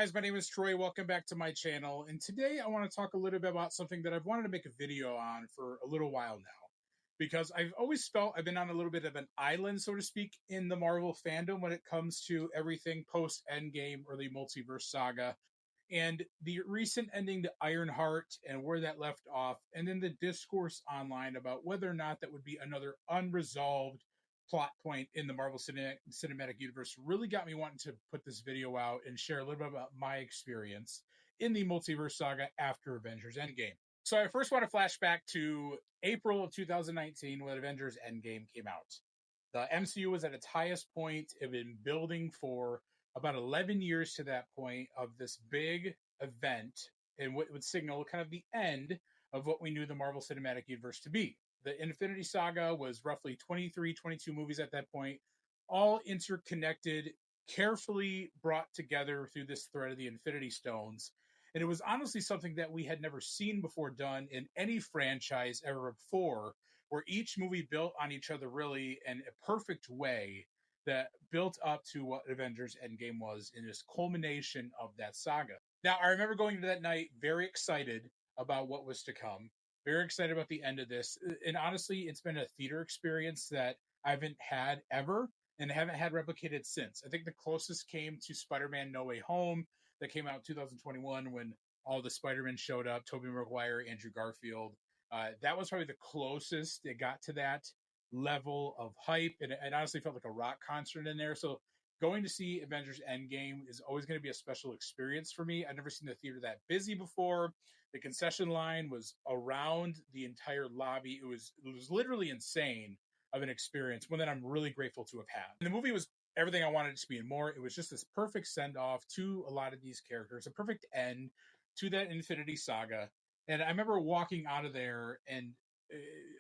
guys, my name is Troy. Welcome back to my channel. And today I want to talk a little bit about something that I've wanted to make a video on for a little while now. Because I've always felt I've been on a little bit of an island, so to speak, in the Marvel fandom when it comes to everything post-Endgame or the Multiverse Saga. And the recent ending to Ironheart and where that left off, and then the discourse online about whether or not that would be another unresolved plot point in the Marvel Cinematic Universe really got me wanting to put this video out and share a little bit about my experience in the Multiverse Saga after Avengers Endgame. So I first want to flash back to April of 2019 when Avengers Endgame came out. The MCU was at its highest point. It had been building for about 11 years to that point of this big event and what would signal kind of the end of what we knew the Marvel Cinematic Universe to be. The Infinity Saga was roughly 23, 22 movies at that point, all interconnected, carefully brought together through this thread of the Infinity Stones. And it was honestly something that we had never seen before done in any franchise ever before, where each movie built on each other really in a perfect way that built up to what Avengers Endgame was in this culmination of that saga. Now, I remember going into that night very excited about what was to come, very excited about the end of this. And honestly, it's been a theater experience that I haven't had ever and haven't had replicated since. I think the closest came to Spider-Man No Way Home that came out in 2021 when all the Spider-Man showed up, Tobey Maguire, Andrew Garfield. That was probably the closest it got to that level of hype, and it honestly felt like a rock concert in there. So going to see Avengers Endgame is always going to be a special experience for me. I've never seen the theater that busy before. The concession line was around the entire lobby. It was literally insane of an experience, one that I'm really grateful to have had. And the movie was everything I wanted it to be and more. It was just this perfect send off to a lot of these characters, a perfect end to that Infinity Saga. And I remember walking out of there and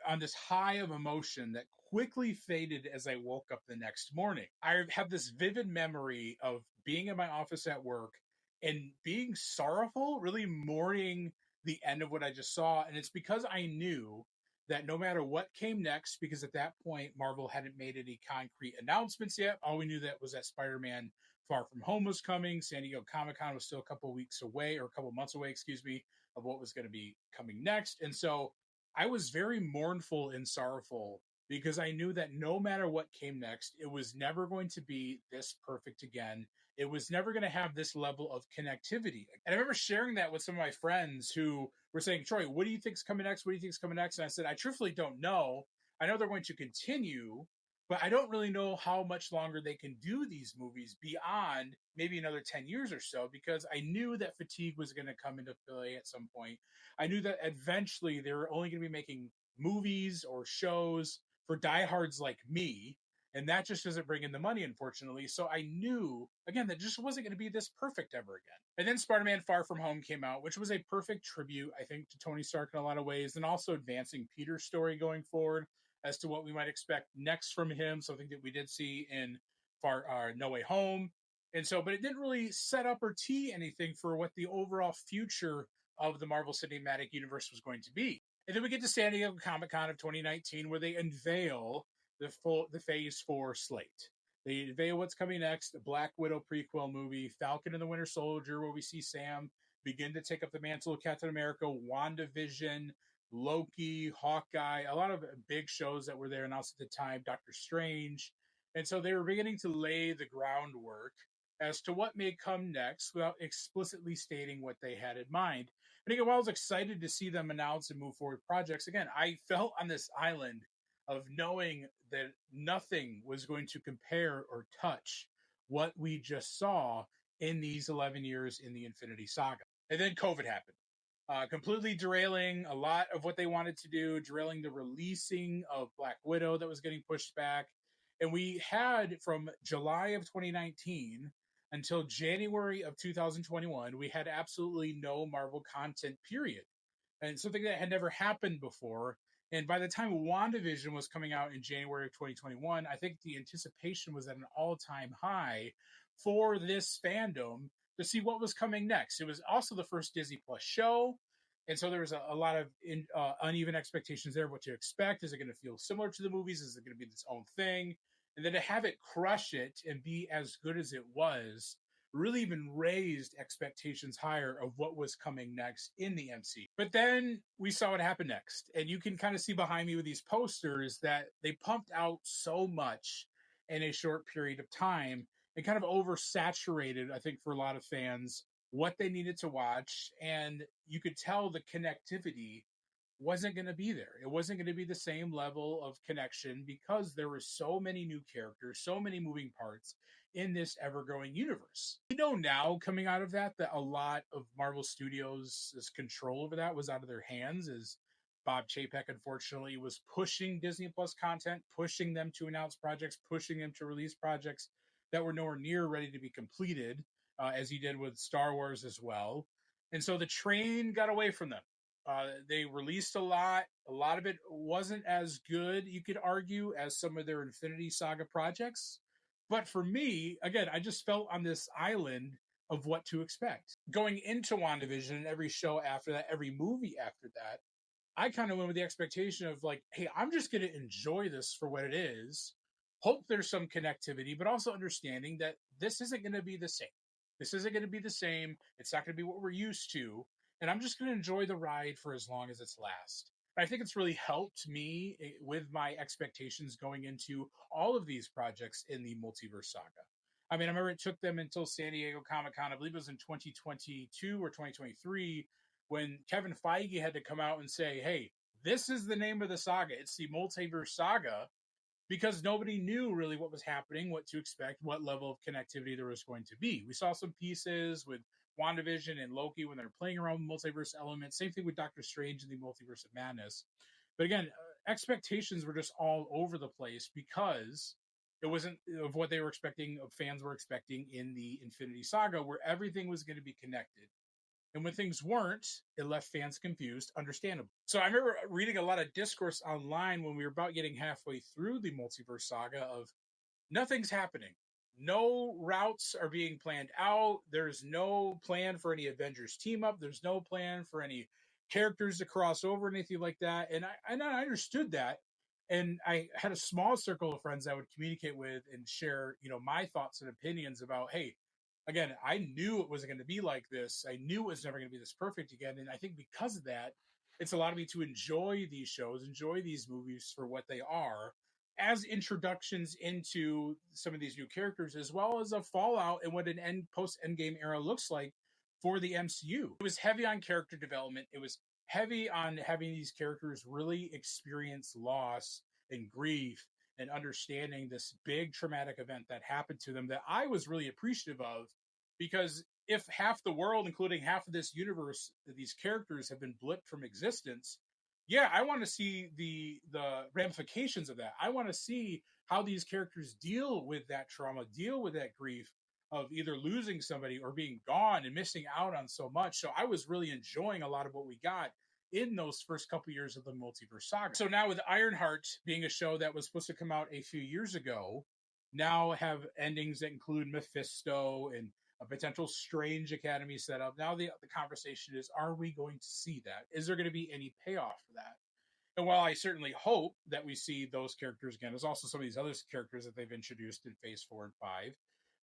on this high of emotion that quickly faded as I woke up the next morning. I have this vivid memory of being in my office at work and being sorrowful, really mourning the end of what I just saw. And it's because I knew that no matter what came next, because at that point, Marvel hadn't made any concrete announcements yet. All we knew that was that Spider-Man Far From Home was coming. San Diego Comic-Con was still a couple weeks away, or a couple months away, excuse me, of what was going to be coming next. And so I was very mournful and sorrowful because I knew that no matter what came next, it was never going to be this perfect again. It was never going to have this level of connectivity. And I remember sharing that with some of my friends who were saying, Troy, what do you think's coming next? What do you think's coming next? And I said, I truthfully don't know. I know they're going to continue, but I don't really know how much longer they can do these movies beyond maybe another 10 years or so, because I knew that fatigue was going to come into play at some point. I knew that eventually they were only going to be making movies or shows for diehards like me, and that just doesn't bring in the money, unfortunately. So I knew, again, that just wasn't going to be this perfect ever again. And then Spider-Man Far From Home came out, which was a perfect tribute, I think, to Tony Stark in a lot of ways, and also advancing Peter's story going forward as to what we might expect next from him, something that we did see in No Way Home. And so, but it didn't really set up or tee anything for what the overall future of the Marvel Cinematic Universe was going to be. And then we get to San Diego Comic-Con of 2019, where they unveil the Phase 4 slate. They unveil what's coming next, the Black Widow prequel movie, Falcon and the Winter Soldier, where we see Sam begin to take up the mantle of Captain America, WandaVision, Loki, Hawkeye, a lot of big shows that were there announced at the time, Doctor Strange. And so they were beginning to lay the groundwork as to what may come next without explicitly stating what they had in mind. And again, while I was excited to see them announce and move forward projects, again, I felt on this island of knowing that nothing was going to compare or touch what we just saw in these 11 years in the Infinity Saga. And then COVID happened, completely derailing a lot of what they wanted to do, derailing the releasing of Black Widow that was getting pushed back. And we had from July of 2019 until January of 2021, we had absolutely no Marvel content, period. And something that had never happened before. And by the time WandaVision was coming out in January of 2021, I think the anticipation was at an all-time high for this fandom to see what was coming next. It was also the first Disney Plus show. And so there was a lot of uneven expectations there of what to expect. Is it going to feel similar to the movies? Is it going to be its own thing? And then to have it crush it and be as good as it was really even raised expectations higher of what was coming next in the MC. But then we saw what happened next. And you can kind of see behind me with these posters that they pumped out so much in a short period of time and kind of oversaturated, I think, for a lot of fans, what they needed to watch. And you could tell the connectivity wasn't going to be there. It wasn't going to be the same level of connection because there were so many new characters, so many moving parts in this ever growing universe. We know now, coming out of that, that a lot of Marvel Studios' control over that was out of their hands, as Bob Chapek, unfortunately, was pushing Disney Plus content, pushing them to announce projects, pushing them to release projects that were nowhere near ready to be completed, as he did with Star Wars as well. And so the train got away from them. They released a lot. A lot of it wasn't as good, you could argue, as some of their Infinity Saga projects. But for me, again, I just felt on this island of what to expect. Going into WandaVision and every show after that, every movie after that, I kind of went with the expectation of like, hey, I'm just going to enjoy this for what it is. Hope there's some connectivity, but also understanding that this isn't going to be the same. This isn't going to be the same. It's not going to be what we're used to. And I'm just going to enjoy the ride for as long as it's last. I think it's really helped me with my expectations going into all of these projects in the Multiverse Saga. I mean, I remember it took them until San Diego Comic Con, I believe it was in 2022 or 2023, when Kevin Feige had to come out and say, hey, this is the name of the saga. It's the Multiverse Saga, because nobody knew really what was happening, what to expect, what level of connectivity there was going to be. We saw some pieces with WandaVision and Loki when they're playing around with multiverse elements. Same thing with Doctor Strange and the Multiverse of Madness. But again, expectations were just all over the place because it wasn't of what they were expecting, of fans were expecting in the Infinity Saga, where everything was going to be connected. And when things weren't, it left fans confused, understandably. So I remember reading a lot of discourse online when we were about getting halfway through the Multiverse Saga of nothing's happening. No routes are being planned out. There's no plan for any Avengers team up. There's no plan for any characters to cross over, anything like that. And I understood that. And I had a small circle of friends I would communicate with and share, my thoughts and opinions about, hey, again, I knew it wasn't going to be like this. I knew it was never going to be this perfect again. And I think because of that, it's allowed me to enjoy these shows, enjoy these movies for what they are, as introductions into some of these new characters, as well as a fallout and what an post-Endgame era looks like for the MCU. It was heavy on character development. It was heavy on having these characters really experience loss and grief and understanding this big traumatic event that happened to them that I was really appreciative of, because if half the world, including half of this universe, these characters have been blipped from existence, yeah, I want to see the ramifications of that. I want to see how these characters deal with that trauma, deal with that grief of either losing somebody or being gone and missing out on so much. So I was really enjoying a lot of what we got in those first couple years of the Multiverse Saga. So now with Ironheart being a show that was supposed to come out a few years ago, now have endings that include Mephisto and a potential Strange Academy setup. Now the conversation is, are we going to see that? Is there going to be any payoff for that? And while I certainly hope that we see those characters again, there's also some of these other characters that they've introduced in Phase 4 and 5.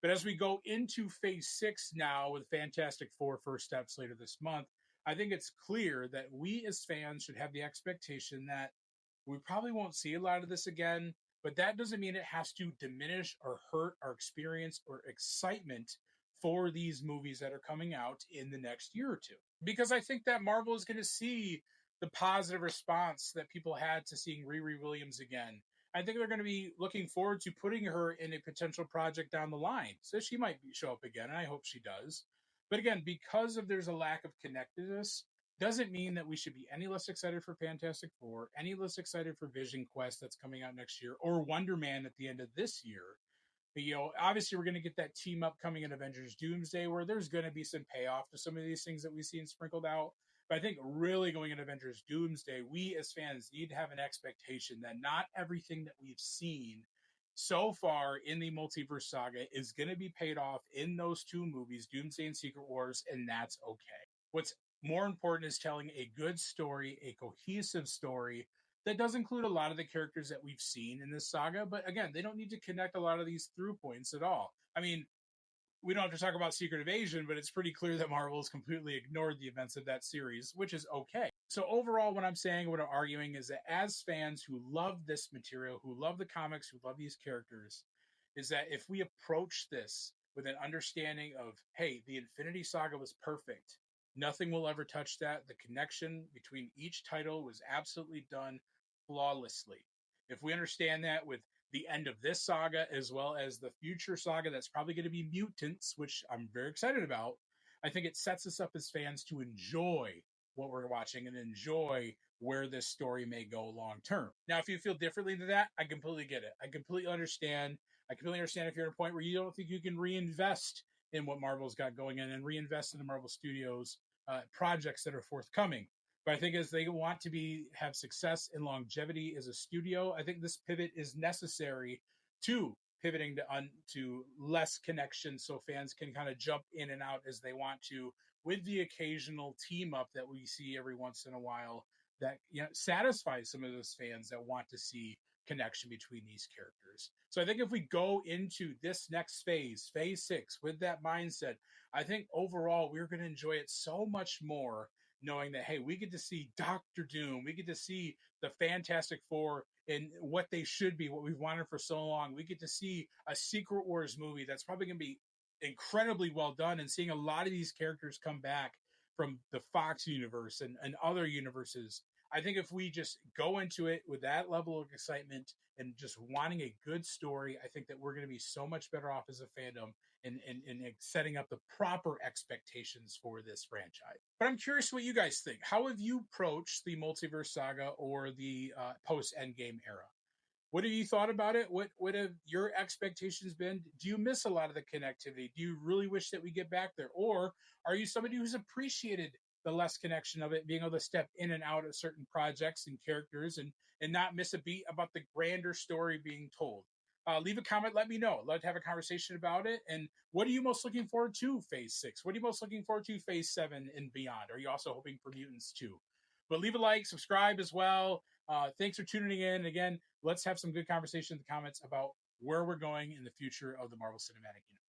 But as we go into Phase 6 now with Fantastic Four First Steps later this month, I think it's clear that we as fans should have the expectation that we probably won't see a lot of this again, but that doesn't mean it has to diminish or hurt our experience or excitement for these movies that are coming out in the next year or two. Because I think that Marvel is going to see the positive response that people had to seeing Riri Williams again. I think they're going to be looking forward to putting her in a potential project down the line. So she might show up again, and I hope she does. But again, because of there's a lack of connectedness, doesn't mean that we should be any less excited for Fantastic Four, any less excited for Vision Quest that's coming out next year, or Wonder Man at the end of this year. But, obviously we're going to get that team up coming in Avengers Doomsday, where there's going to be some payoff to some of these things that we've seen sprinkled out. But I think really going in Avengers Doomsday, we as fans need to have an expectation that not everything that we've seen so far in the Multiverse Saga is going to be paid off in those two movies, Doomsday and Secret Wars, and that's okay. What's more important is telling a good story, a cohesive story that does include a lot of the characters that we've seen in this saga. But again, they don't need to connect a lot of these through points at all. I mean, we don't have to talk about Secret Invasion, but it's pretty clear that Marvel has completely ignored the events of that series, which is okay. So overall, what I'm saying, what I'm arguing is that as fans who love this material, who love the comics, who love these characters, is that if we approach this with an understanding of, hey, the Infinity Saga was perfect. Nothing will ever touch that. The connection between each title was absolutely done flawlessly. If we understand that with the end of this saga as well as the future saga that's probably going to be mutants, which I'm very excited about, I think it sets us up as fans to enjoy what we're watching and enjoy where this story may go long term. Now, if you feel differently than that, I completely get it. I completely understand. I completely understand if you're at a point where you don't think you can reinvest in what Marvel's got going in and reinvest in the Marvel Studios projects that are forthcoming. But I think as they want to have success and longevity as a studio, I think this pivot is necessary to pivoting to less connection so fans can kind of jump in and out as they want to, with the occasional team up that we see every once in a while that satisfies some of those fans that want to see connection between these characters. So I think if we go into this next phase 6, with that mindset, I think overall we're going to enjoy it so much more, knowing that, hey, we get to see Doctor Doom, we get to see the Fantastic Four and what they should be, what we've wanted for so long. We get to see a Secret Wars movie that's probably going to be incredibly well done, and seeing a lot of these characters come back from the Fox universe and other universes. I think if we just go into it with that level of excitement and just wanting a good story, I think that we're going to be so much better off as a fandom and setting up the proper expectations for this franchise. But I'm curious what you guys think. How have you approached the Multiverse Saga or the post-Endgame era? What have you thought about it? What have your expectations been? Do you miss a lot of the connectivity? Do you really wish that we get back there? Or are you somebody who's appreciated the less connection of it, being able to step in and out of certain projects and characters and not miss a beat about the grander story being told? Leave a comment, let me know. I'd love to have a conversation about it. And what are you most looking forward to phase 6? What are you most looking forward to phase 7 and beyond? Are you also hoping for mutants too? But leave a like, subscribe as well. Thanks for tuning in. Again, let's have some good conversation in the comments about where we're going in the future of the Marvel Cinematic Universe.